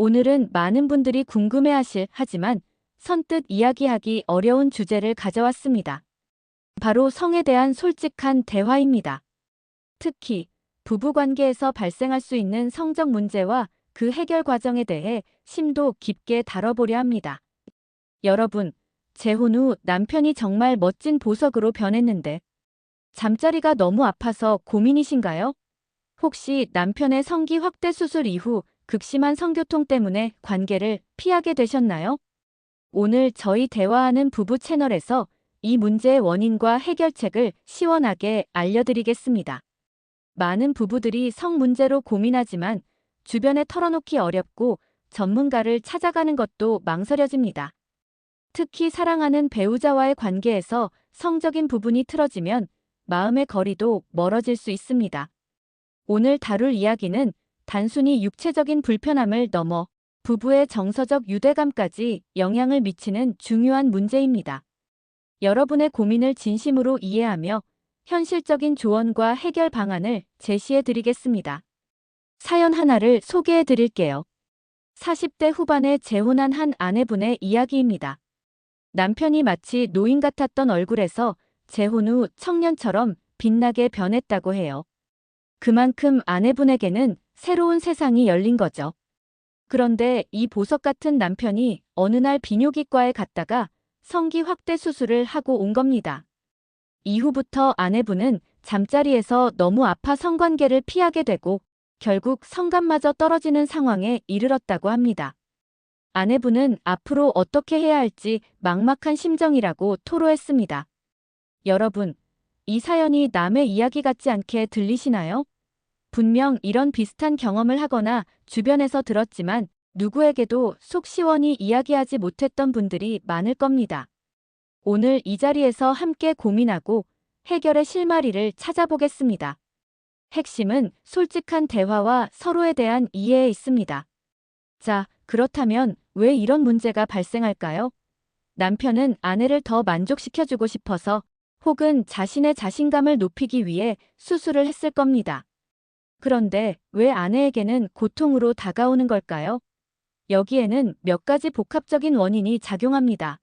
오늘은 많은 분들이 궁금해하실 하지만 선뜻 이야기하기 어려운 주제를 가져왔습니다. 바로 성에 대한 솔직한 대화입니다. 특히 부부관계에서 발생할 수 있는 성적 문제와 그 해결 과정에 대해 심도 깊게 다뤄보려 합니다. 여러분, 재혼 후 남편이 정말 멋진 보석으로 변했는데 잠자리가 너무 아파서 고민이신가요? 혹시 남편의 성기 확대 수술 이후 극심한 성교통 때문에 관계를 피하게 되셨나요? 오늘 저희 대화하는 부부 채널에서 이 문제의 원인과 해결책을 시원하게 알려드리겠습니다. 많은 부부들이 성 문제로 고민하지만 주변에 털어놓기 어렵고 전문가를 찾아가는 것도 망설여집니다. 특히 사랑하는 배우자와의 관계에서 성적인 부분이 틀어지면 마음의 거리도 멀어질 수 있습니다. 오늘 다룰 이야기는 단순히 육체적인 불편함을 넘어 부부의 정서적 유대감까지 영향을 미치는 중요한 문제입니다. 여러분의 고민을 진심으로 이해하며 현실적인 조언과 해결 방안을 제시해 드리겠습니다. 사연 하나를 소개해 드릴게요. 40대 후반에 재혼한 한 아내분의 이야기입니다. 남편이 마치 노인 같았던 얼굴에서 재혼 후 청년처럼 빛나게 변했다고 해요. 그만큼 아내분에게는 새로운 세상이 열린 거죠. 그런데 이 보석 같은 남편이 어느 날 비뇨기과에 갔다가 성기 확대 수술을 하고 온 겁니다. 이후부터 아내분은 잠자리에서 너무 아파 성관계를 피하게 되고 결국 성감마저 떨어지는 상황에 이르렀다고 합니다. 아내분은 앞으로 어떻게 해야 할지 막막한 심정이라고 토로했습니다. 여러분, 이 사연이 남의 이야기 같지 않게 들리시나요? 분명 이런 비슷한 경험을 하거나 주변에서 들었지만 누구에게도 속 시원히 이야기하지 못했던 분들이 많을 겁니다. 오늘 이 자리에서 함께 고민하고 해결의 실마리를 찾아보겠습니다. 핵심은 솔직한 대화와 서로에 대한 이해에 있습니다. 자, 그렇다면 왜 이런 문제가 발생할까요? 남편은 아내를 더 만족시켜주고 싶어서 혹은 자신의 자신감을 높이기 위해 수술을 했을 겁니다. 그런데 왜 아내에게는 고통으로 다가오는 걸까요? 여기에는 몇 가지 복합적인 원인이 작용합니다.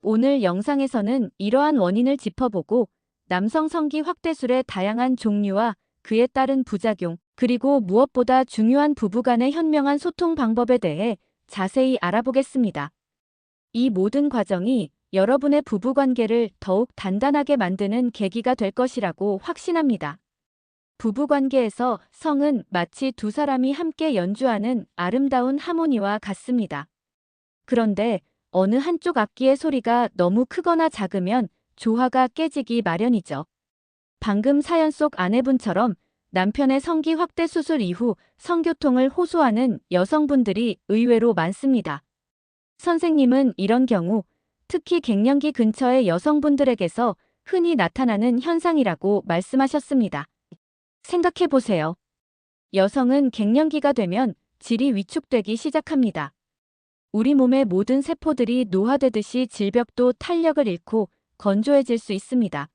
오늘 영상에서는 이러한 원인을 짚어보고 남성 성기 확대술의 다양한 종류와 그에 따른 부작용, 그리고 무엇보다 중요한 부부간의 현명한 소통 방법에 대해 자세히 알아보겠습니다. 이 모든 과정이 여러분의 부부관계를 더욱 단단하게 만드는 계기가 될 것이라고 확신합니다. 부부관계에서 성은 마치 두 사람이 함께 연주하는 아름다운 하모니와 같습니다. 그런데 어느 한쪽 악기의 소리가 너무 크거나 작으면 조화가 깨지기 마련이죠. 방금 사연 속 아내분처럼 남편의 성기 확대 수술 이후 성교통을 호소하는 여성분들이 의외로 많습니다. 선생님은 이런 경우, 특히 갱년기 근처의 여성분들에게서 흔히 나타나는 현상이라고 말씀하셨습니다. 생각해 보세요. 여성은 갱년기가 되면 질이 위축되기 시작합니다. 우리 몸의 모든 세포들이 노화되듯이 질벽도 탄력을 잃고 건조해질 수 있습니다.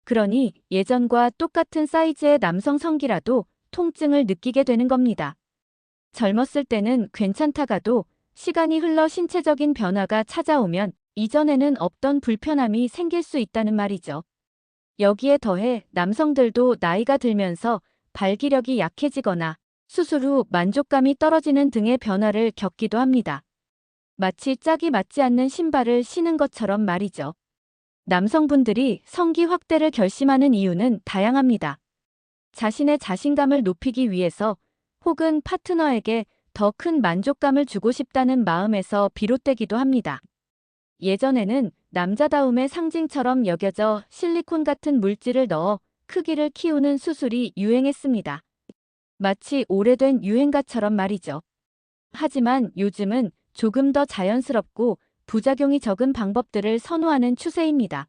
그러니 예전과 똑같은 사이즈의 남성 성기라도 통증을 느끼게 되는 겁니다. 젊었을 때는 괜찮다가도 시간이 흘러 신체적인 변화가 찾아오면 이전에는 없던 불편함이 생길 수 있다는 말이죠. 여기에 더해 남성들도 나이가 들면서 발기력이 약해지거나 수술 후 만족감이 떨어지는 등의 변화를 겪기도 합니다. 마치 짝이 맞지 않는 신발을 신은 것처럼 말이죠. 남성분들이 성기 확대를 결심하는 이유는 다양합니다. 자신의 자신감을 높이기 위해서 혹은 파트너에게 더 큰 만족감을 주고 싶다는 마음에서 비롯되기도 합니다. 예전에는 남자다움의 상징처럼 여겨져 실리콘 같은 물질을 넣어 크기를 키우는 수술이 유행했습니다. 마치 오래된 유행가처럼 말이죠. 하지만 요즘은 조금 더 자연스럽고 부작용이 적은 방법들을 선호하는 추세입니다.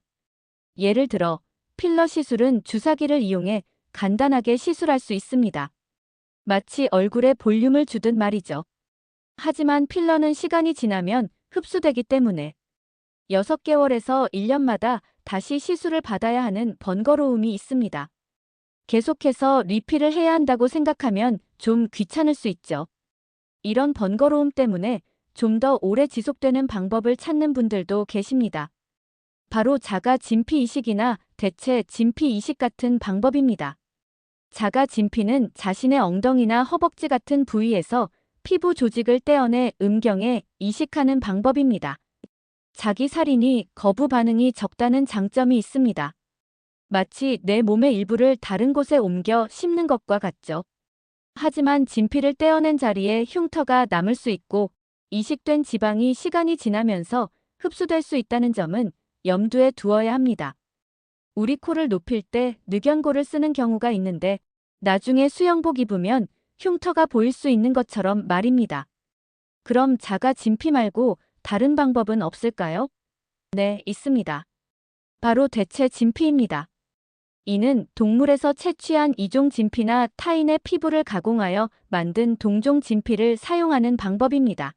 예를 들어 필러 시술은 주사기를 이용해 간단하게 시술할 수 있습니다. 마치 얼굴에 볼륨을 주듯 말이죠. 하지만 필러는 시간이 지나면 흡수되기 때문에 6개월에서 1년마다 다시 시술을 받아야 하는 번거로움이 있습니다. 계속해서 리필을 해야 한다고 생각하면 좀 귀찮을 수 있죠. 이런 번거로움 때문에 좀 더 오래 지속되는 방법을 찾는 분들도 계십니다. 바로 자가 진피 이식이나 대체 진피 이식 같은 방법입니다. 자가 진피는 자신의 엉덩이나 허벅지 같은 부위에서 피부 조직을 떼어내 음경에 이식하는 방법입니다. 자기 살인이 거부 반응이 적다는 장점이 있습니다. 마치 내 몸의 일부를 다른 곳에 옮겨 심는 것과 같죠. 하지만 진피를 떼어낸 자리에 흉터가 남을 수 있고 이식된 지방이 시간이 지나면서 흡수될 수 있다는 점은 염두에 두어야 합니다. 우리 코를 높일 때 늑연고를 쓰는 경우가 있는데 나중에 수영복 입으면 흉터가 보일 수 있는 것처럼 말입니다. 그럼 자가 진피 말고 다른 방법은 없을까요? 네, 있습니다. 바로 대체 진피입니다. 이는 동물에서 채취한 이종 진피나 타인의 피부를 가공하여 만든 동종 진피를 사용하는 방법입니다.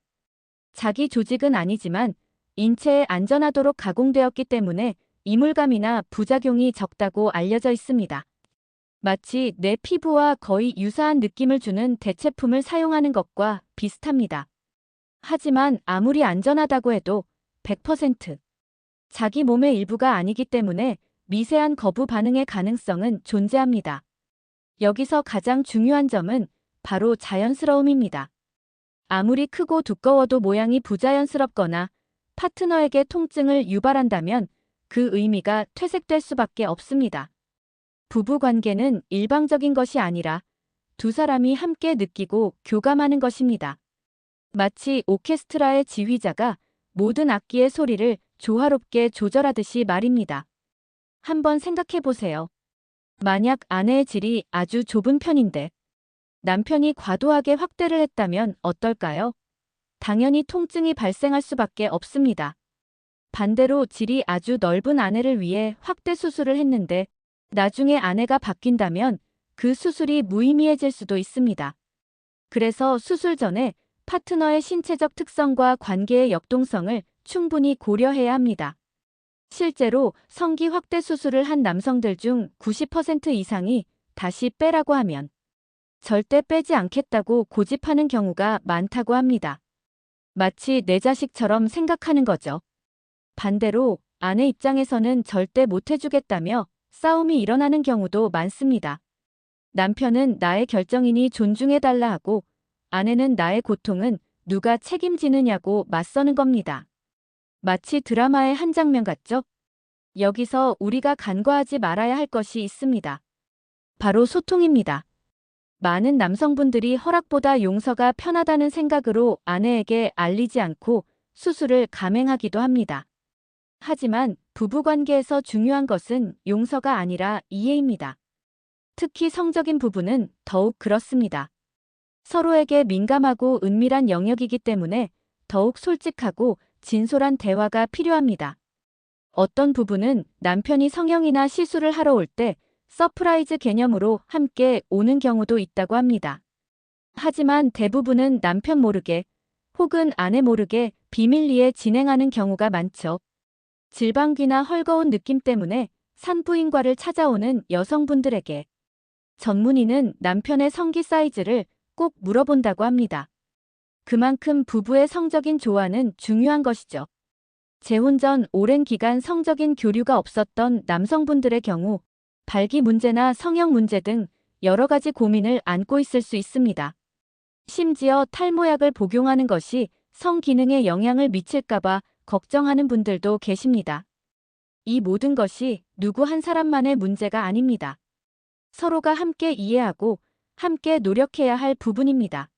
자기 조직은 아니지만 인체에 안전하도록 가공되었기 때문에 이물감이나 부작용이 적다고 알려져 있습니다. 마치 내 피부와 거의 유사한 느낌을 주는 대체품을 사용하는 것과 비슷합니다. 하지만 아무리 안전하다고 해도 100% 자기 몸의 일부가 아니기 때문에 미세한 거부 반응의 가능성은 존재합니다. 여기서 가장 중요한 점은 바로 자연스러움입니다. 아무리 크고 두꺼워도 모양이 부자연스럽거나 파트너에게 통증을 유발한다면 그 의미가 퇴색될 수밖에 없습니다. 부부 관계는 일방적인 것이 아니라 두 사람이 함께 느끼고 교감하는 것입니다. 마치 오케스트라의 지휘자가 모든 악기의 소리를 조화롭게 조절하듯이 말입니다. 한번 생각해 보세요. 만약 아내의 질이 아주 좁은 편인데 남편이 과도하게 확대를 했다면 어떨까요? 당연히 통증이 발생할 수밖에 없습니다. 반대로 질이 아주 넓은 아내를 위해 확대 수술을 했는데 나중에 아내가 바뀐다면 그 수술이 무의미해질 수도 있습니다. 그래서 수술 전에 파트너의 신체적 특성과 관계의 역동성을 충분히 고려해야 합니다. 실제로 성기 확대 수술을 한 남성들 중 90% 이상이 다시 빼라고 하면 절대 빼지 않겠다고 고집하는 경우가 많다고 합니다. 마치 내 자식처럼 생각하는 거죠. 반대로 아내 입장에서는 절대 못 해주겠다며 싸움이 일어나는 경우도 많습니다. 남편은 나의 결정이니 존중해달라 하고 아내는 나의 고통은 누가 책임지느냐고 맞서는 겁니다. 마치 드라마의 한 장면 같죠? 여기서 우리가 간과하지 말아야 할 것이 있습니다. 바로 소통입니다. 많은 남성분들이 허락보다 용서가 편하다는 생각으로 아내에게 알리지 않고 수술을 감행하기도 합니다. 하지만 부부관계에서 중요한 것은 용서가 아니라 이해입니다. 특히 성적인 부부는 더욱 그렇습니다. 서로에게 민감하고 은밀한 영역이기 때문에 더욱 솔직하고 진솔한 대화가 필요합니다. 어떤 부부는 남편이 성형이나 시술을 하러 올 때 서프라이즈 개념으로 함께 오는 경우도 있다고 합니다. 하지만 대부분은 남편 모르게 혹은 아내 모르게 비밀리에 진행하는 경우가 많죠. 질방귀나 헐거운 느낌 때문에 산부인과를 찾아오는 여성분들에게 전문의는 남편의 성기 사이즈를 꼭 물어본다고 합니다. 그만큼 부부의 성적인 조화는 중요한 것이죠. 재혼 전 오랜 기간 성적인 교류가 없었던 남성분들의 경우 발기 문제나 성형 문제 등 여러 가지 고민을 안고 있을 수 있습니다. 심지어 탈모약을 복용하는 것이 성기능에 영향을 미칠까봐 걱정하는 분들도 계십니다. 이 모든 것이 누구 한 사람만의 문제가 아닙니다. 서로가 함께 이해하고 함께 노력해야 할 부분입니다.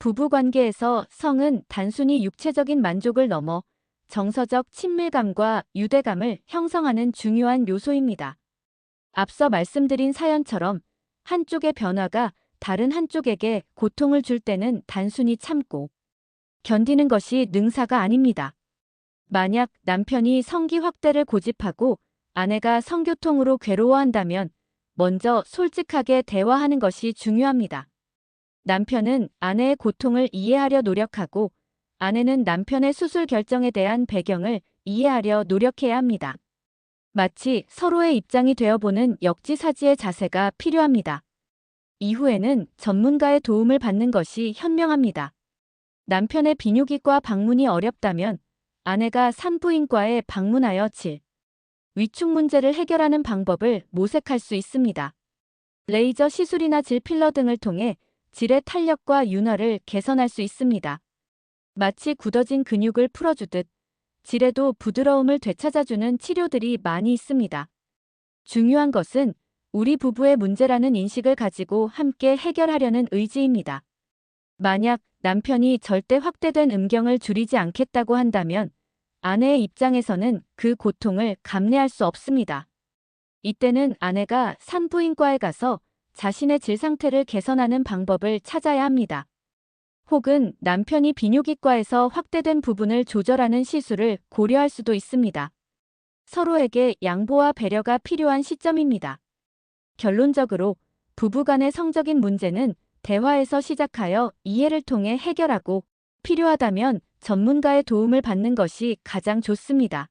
부부관계에서 성은 단순히 육체적인 만족을 넘어 정서적 친밀감과 유대감을 형성하는 중요한 요소입니다. 앞서 말씀드린 사연처럼 한쪽의 변화가 다른 한쪽에게 고통을 줄 때는 단순히 참고 견디는 것이 능사가 아닙니다. 만약 남편이 성기 확대를 고집하고 아내가 성교통으로 괴로워한다면 먼저 솔직하게 대화하는 것이 중요합니다. 남편은 아내의 고통을 이해하려 노력하고 아내는 남편의 수술 결정에 대한 배경을 이해하려 노력해야 합니다. 마치 서로의 입장이 되어보는 역지사지의 자세가 필요합니다. 이후에는 전문가의 도움을 받는 것이 현명합니다. 남편의 비뇨기과 방문이 어렵다면 아내가 산부인과에 방문하여 질, 위축 문제를 해결하는 방법을 모색할 수 있습니다. 레이저 시술이나 질 필러 등을 통해 질의 탄력과 윤활을 개선할 수 있습니다. 마치 굳어진 근육을 풀어주듯 질에도 부드러움을 되찾아주는 치료들이 많이 있습니다. 중요한 것은 우리 부부의 문제라는 인식을 가지고 함께 해결하려는 의지입니다. 만약 남편이 절대 확대된 음경을 줄이지 않겠다고 한다면 아내의 입장에서는 그 고통을 감내할 수 없습니다. 이때는 아내가 산부인과에 가서 자신의 질 상태를 개선하는 방법을 찾아야 합니다. 혹은 남편이 비뇨기과에서 확대된 부분을 조절하는 시술을 고려할 수도 있습니다. 서로에게 양보와 배려가 필요한 시점입니다. 결론적으로 부부간의 성적인 문제는 대화에서 시작하여 이해를 통해 해결하고 필요하다면 전문가의 도움을 받는 것이 가장 좋습니다.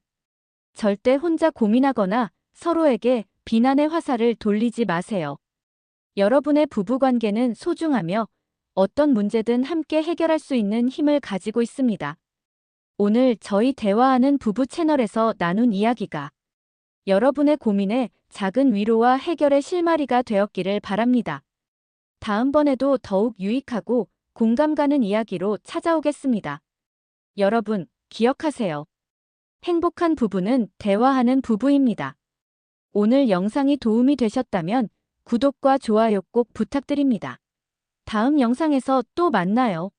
절대 혼자 고민하거나 서로에게 비난의 화살을 돌리지 마세요. 여러분의 부부관계는 소중하며 어떤 문제든 함께 해결할 수 있는 힘을 가지고 있습니다. 오늘 저희 대화하는 부부 채널에서 나눈 이야기가 여러분의 고민에 작은 위로와 해결의 실마리가 되었기를 바랍니다. 다음번에도 더욱 유익하고 공감 가는 이야기로 찾아오겠습니다. 여러분, 기억하세요. 행복한 부부는 대화하는 부부입니다. 오늘 영상이 도움이 되셨다면 구독과 좋아요 꼭 부탁드립니다. 다음 영상에서 또 만나요.